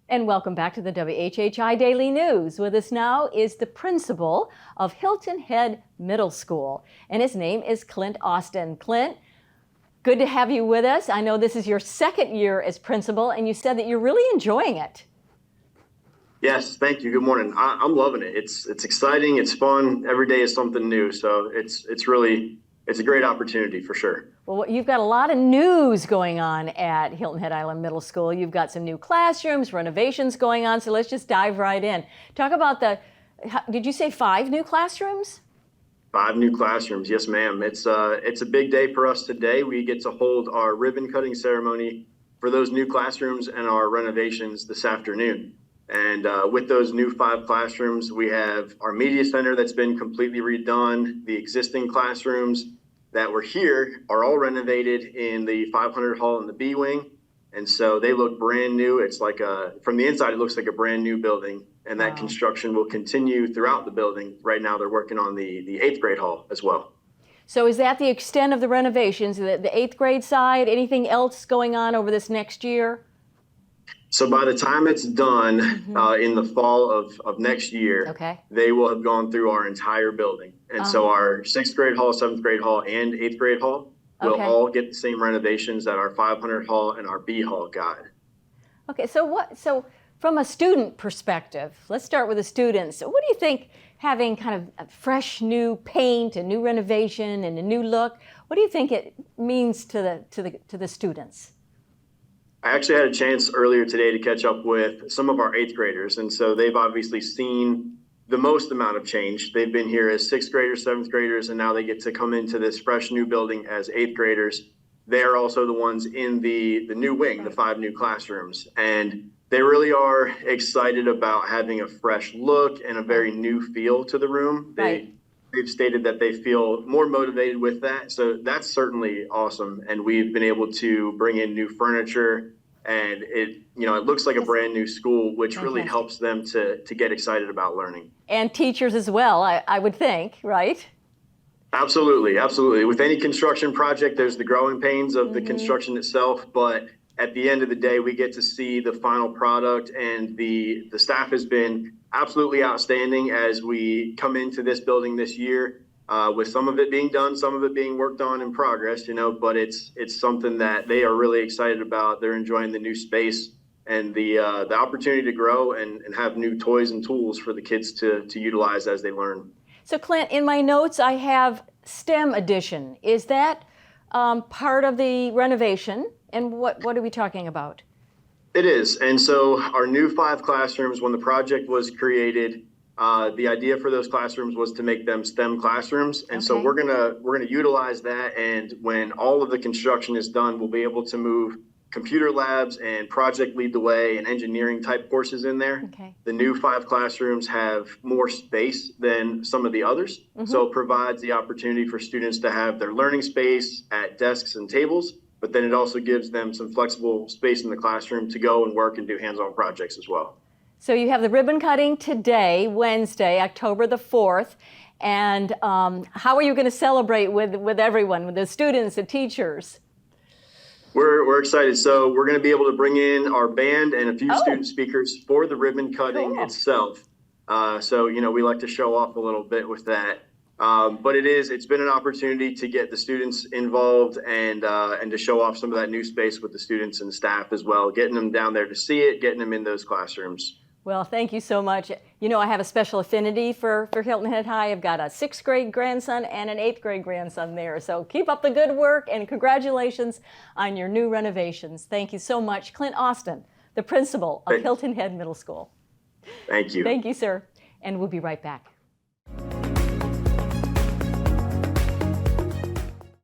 And welcome back to the WHHI Daily News. With us now is the principal of Hilton Head Middle School, and his name is Clint Austin. Clint, good to have you with us. I know this is your second year as principal, and you said that you're really enjoying it. Yes, thank you. Good morning. I'm loving it. It's exciting. It's fun. Every day is something new. So it's a great opportunity for sure. Well, you've got a lot of news going on at Hilton Head Island Middle School. You've got some new classrooms, renovations going on. So let's just dive right in. Talk about did you say 5 new classrooms? 5 new classrooms. Yes, ma'am. It's a big day for us today. We get to hold our ribbon cutting ceremony for those new classrooms and our renovations this afternoon. And with those new 5 classrooms, we have our media center that's been completely redone. The existing classrooms that were here are all renovated in the 500 hall and the B wing. And so they look brand new. It's like from the inside, it looks like a brand new building. And that construction will continue throughout the building. Right now, they're working on the 8th grade hall as well. So is that the extent of the renovations, the 8th grade side? Anything else going on over this next year? So by the time it's done in the fall of next year, they will have gone through our entire building. And so our 6th grade hall, 7th grade hall, and 8th grade hall will all get the same renovations that our 500 hall and our B hall got. Okay, so from a student perspective, let's start with the students. What do you think, having kind of a fresh new paint, a new renovation, and a new look, what do you think it means to the students? I actually had a chance earlier today to catch up with some of our 8th graders, and so they've obviously seen the most amount of change. They've been here as 6th graders, 7th graders, and now they get to come into this fresh new building as 8th graders. They are also the ones in the new wing, the 5 new classrooms, and they really are excited about having a fresh look and a very new feel to the room. They've stated that they feel more motivated with that, so that's certainly awesome. And we've been able to bring in new furniture, and it looks like a brand new school, which really helps them to get excited about learning. And teachers as well, I would think, right? Absolutely, absolutely. With any construction project, there's the growing pains of the construction itself, but at the end of the day, we get to see the final product, and the staff has been absolutely outstanding as we come into this building this year, with some of it being done, some of it being worked on in progress, but it's something that they are really excited about. They're enjoying the new space and the opportunity to grow and have new toys and tools for the kids to utilize as they learn. So Clint, in my notes, I have STEM edition. Is that part of the renovation? And what are we talking about? It is. And so our new 5 classrooms, when the project was created, the idea for those classrooms was to make them STEM classrooms. And so we're gonna utilize that. And when all of the construction is done, we'll be able to move computer labs and project lead the way and engineering type courses in there. The new 5 classrooms have more space than some of the others. So it provides the opportunity for students to have their learning space at desks and tables, but then it also gives them some flexible space in the classroom to go and work and do hands-on projects as well. So you have the ribbon cutting today, Wednesday, October the 4th. And how are you going to celebrate with everyone, with the students, the teachers? We're excited. So we're going to be able to bring in our band and a few student speakers for the ribbon cutting itself. So, we like to show off a little bit with that. But it's been an opportunity to get the students involved and to show off some of that new space with the students and staff as well, getting them down there to see it, getting them in those classrooms. Well, thank you so much. I have a special affinity for Hilton Head High. I've got a 6th grade grandson and an 8th grade grandson there. So keep up the good work, and congratulations on your new renovations. Thank you so much. Clint Austin, the principal of Hilton Head Middle School. Thank you. Thank you, sir. And we'll be right back.